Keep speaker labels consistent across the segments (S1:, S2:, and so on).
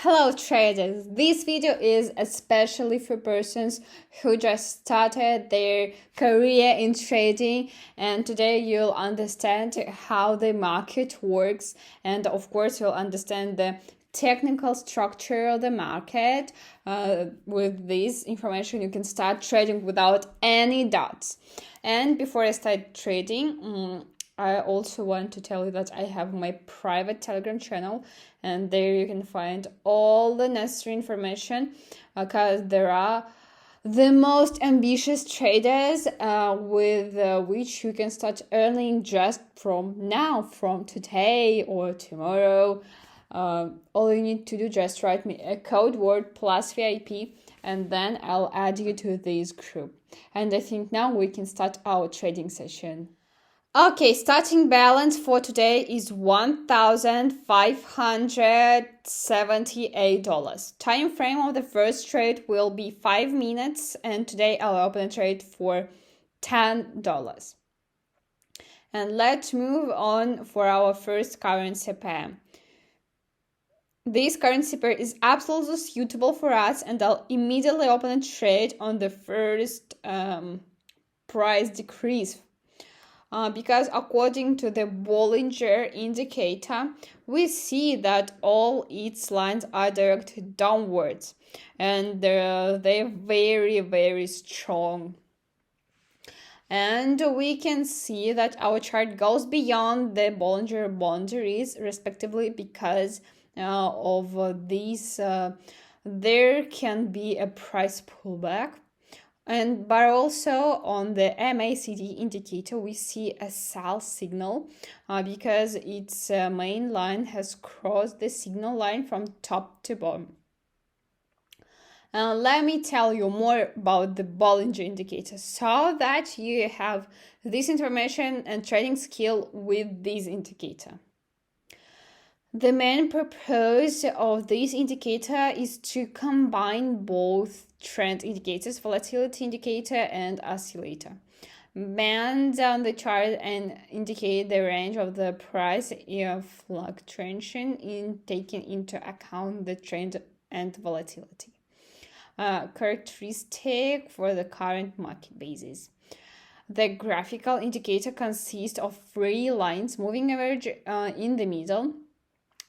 S1: Hello traders, this video is especially for persons who just started their career in trading, and today you'll understand how the market works, and of course you'll understand the technical structure of the market. With this information you can start trading without any doubts. And before I start trading, I also want to tell you that I have my private Telegram channel, and there you can find all the necessary information because there are the most ambitious traders with which you can start earning just from now, from today or tomorrow. All you need to do, just write me a code word plus VIP, and then I'll add you to this group. And I think now we can start our trading session. Okay, starting balance for today is $1,578. Time frame of the first trade will be 5 minutes, and today I'll open a trade for $10. And let's move on for our first currency pair. This currency pair is absolutely suitable for us, and I'll immediately open a trade on the first price decrease. Because according to the Bollinger indicator, we see that all its lines are directed downwards, and they're very, very strong. And we can see that our chart goes beyond the Bollinger boundaries, respectively, because of this, there can be a price pullback. But also on the MACD indicator, we see a sell signal because its main line has crossed the signal line from top to bottom. Let me tell you more about the Bollinger indicator so that you have this information and trading skill with this indicator. The main purpose of this indicator is to combine both trend indicators, volatility indicator and oscillator. Bands on the chart and indicate the range of the price fluctuation in taking into account the trend and volatility. Characteristic for the current market basis. The graphical indicator consists of 3 lines, moving average in the middle,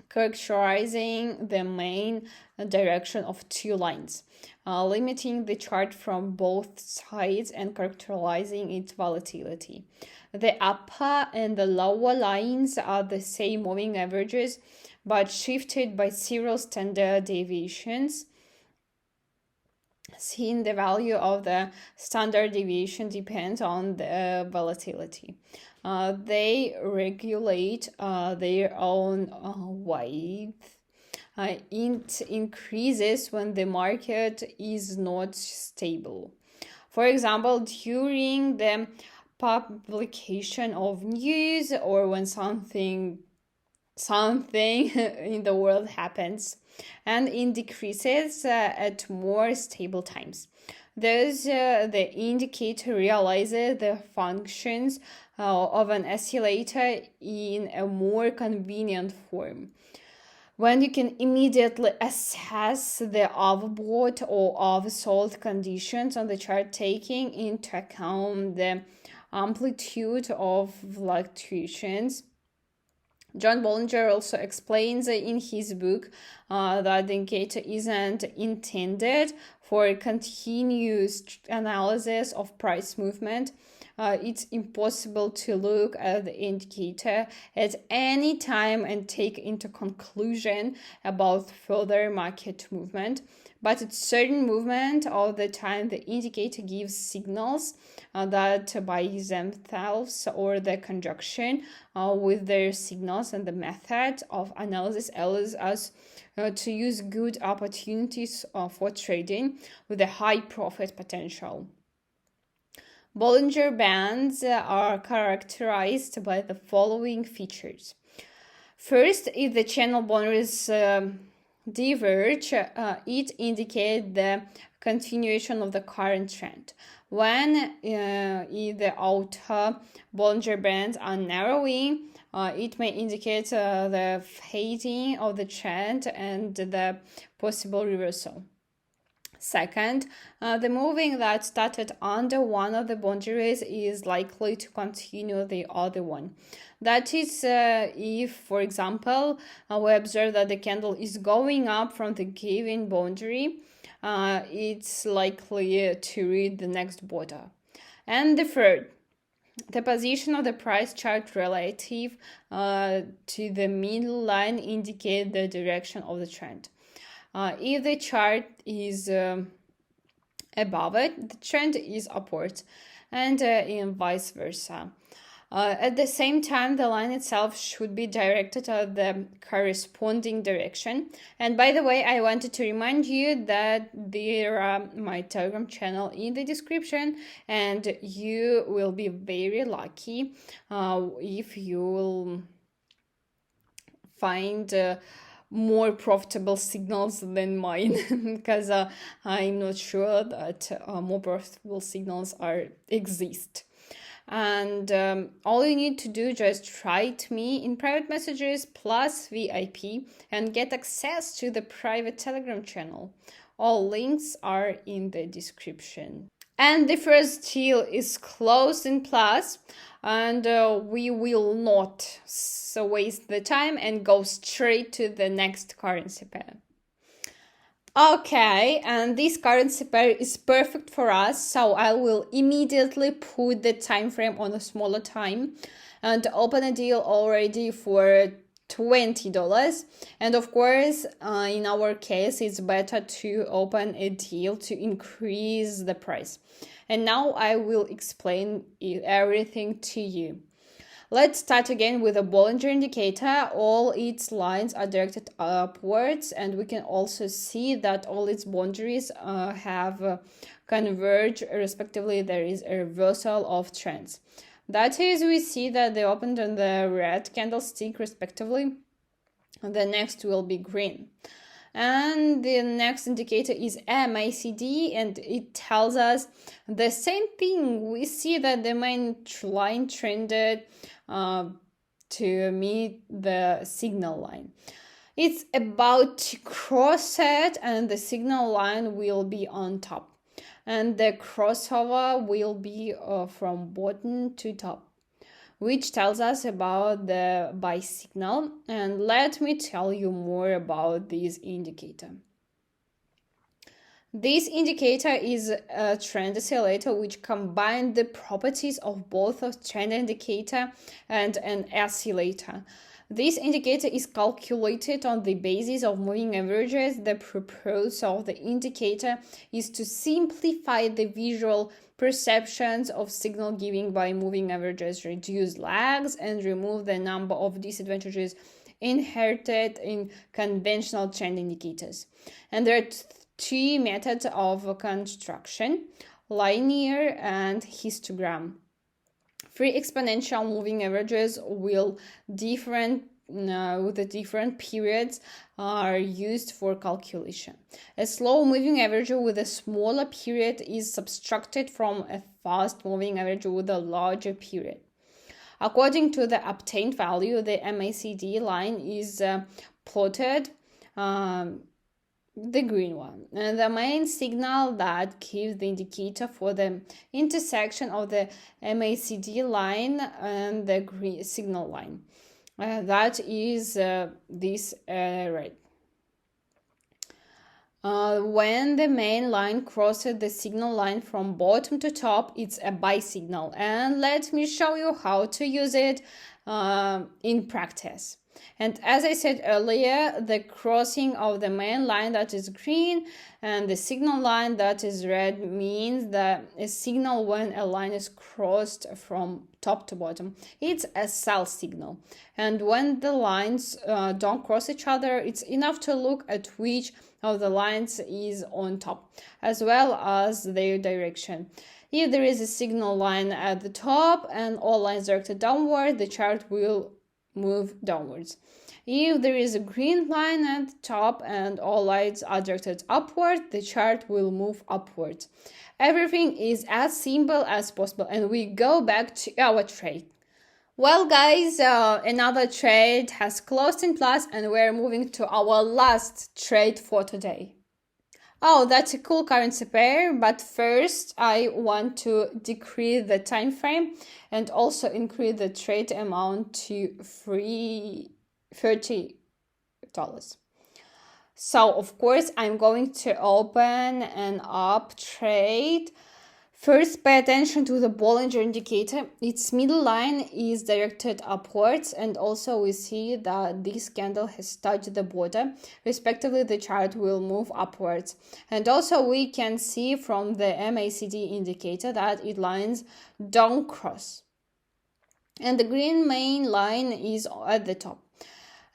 S1: characterizing the main direction of 2 lines, limiting the chart from both sides and characterizing its volatility. The upper and the lower lines are the same moving averages, but shifted by several standard deviations. Seeing the value of the standard deviation depends on the volatility. They regulate their own weight. It increases when the market is not stable. For example, during the publication of news or when something in the world happens, and it decreases at more stable times. Thus, the indicator realizes the functions of an oscillator in a more convenient form. When you can immediately assess the overbought or oversold conditions on the chart, taking into account the amplitude of fluctuations. John Bollinger also explains in his book that the indicator isn't intended for continuous analysis of price movement. It's impossible to look at the indicator at any time and take into conclusion about further market movement. But at certain movement of the time, the indicator gives signals that by themselves or the conjunction with their signals, and the method of analysis allows us to use good opportunities for trading with a high profit potential. Bollinger Bands are characterized by the following features. First, if the channel boundaries diverge, it indicates the continuation of the current trend. When the outer Bollinger Bands are narrowing, It may indicate the fading of the trend and the possible reversal. Second, the moving that started under one of the boundaries is likely to continue the other one. That is, if, for example, we observe that the candle is going up from the given boundary, it's likely to read the next border. And the third, the position of the price chart relative to the middle line indicate the direction of the trend. If the chart is above it, the trend is upwards, and in vice versa. At the same time, the line itself should be directed at the corresponding direction. And by the way, I wanted to remind you that there are my Telegram channel in the description, and you will be very lucky if you will find more profitable signals than mine, because I'm not sure that more profitable signals exist. And all you need to do, just write me in private messages plus VIP and get access to the private Telegram channel. All links are in the description. And the first deal is closed in plus, and we will not waste the time and go straight to the next currency pair. Okay, and this currency pair is perfect for us, so I will immediately put the time frame on a smaller time and open a deal already for $20. And of course, in our case, it's better to open a deal to increase the price. And now I will explain everything to you. Let's start again with a Bollinger indicator. All its lines are directed upwards, and we can also see that all its boundaries have converged respectively. There is a reversal of trends. That is, we see that they opened on the red candlestick respectively. The next will be green. And the next indicator is MACD, and it tells us the same thing. We see that the main line trended to meet the signal line. It's about to cross it, and the signal line will be on top. And the crossover will be from bottom to top, which tells us about the buy signal. And let me tell you more about this indicator. This indicator is a trend oscillator which combines the properties of both a trend indicator and an oscillator. This indicator is calculated on the basis of moving averages. The purpose of the indicator is to simplify the visual perceptions of signal giving by moving averages, reduce lags, and remove the number of disadvantages inherited in conventional trend indicators. And there are two methods of construction: linear and histogram. Three exponential moving averages with the different periods are used for calculation. A slow moving average with a smaller period is subtracted from a fast moving average with a larger period. According to the obtained value, the MACD line is plotted, the green one. And the main signal that gives the indicator for the intersection of the MACD line and the green signal line. That is this red. When the main line crosses the signal line from bottom to top, it's a buy signal. And let me show you how to use it in practice. And as I said earlier, the crossing of the main line that is green and the signal line that is red means that a signal when a line is crossed from top to bottom. It's a sell signal. And when the lines don't cross each other, it's enough to look at which of the lines is on top, as well as their direction. If there is a signal line at the top and all lines directed downward, the chart will move downwards. If there is a green line at the top and all lines are directed upward, the chart will move upwards. Everything is as simple as possible, and we go back to our trade. Well, guys, another trade has closed in plus, and we're moving to our last trade for today. Oh, that's a cool currency pair, but first I want to decrease the time frame and also increase the trade amount to $30. So, of course, I'm going to open an up trade. First, pay attention to the Bollinger indicator. Its middle line is directed upwards, and also we see that this candle has touched the border. Respectively, the chart will move upwards. And also we can see from the MACD indicator that its lines don't cross. And the green main line is at the top.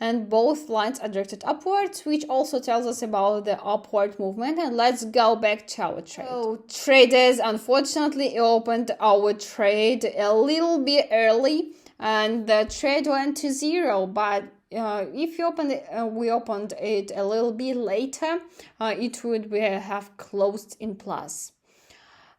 S1: And both lines are directed upwards, which also tells us about the upward movement. And let's go back to our trade. So, traders unfortunately opened our trade a little bit early, and the trade went to zero. But if you opened it, we opened it a little bit later, it would have closed in plus.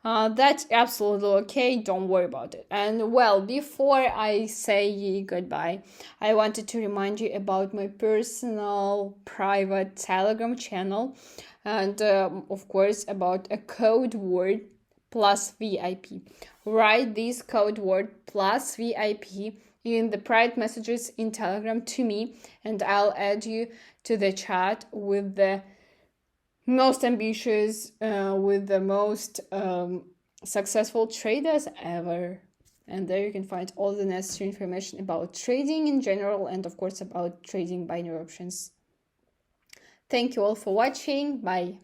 S1: That's absolutely okay, don't worry about it. And well, before I say goodbye, I wanted to remind you about my personal private Telegram channel, and of course about a code word plus VIP. Write this code word plus VIP in the private messages in Telegram to me, and I'll add you to the chat with the most ambitious, with the most successful traders ever. And there you can find all the necessary information about trading in general, and of course about trading binary options. Thank you all for watching. Bye.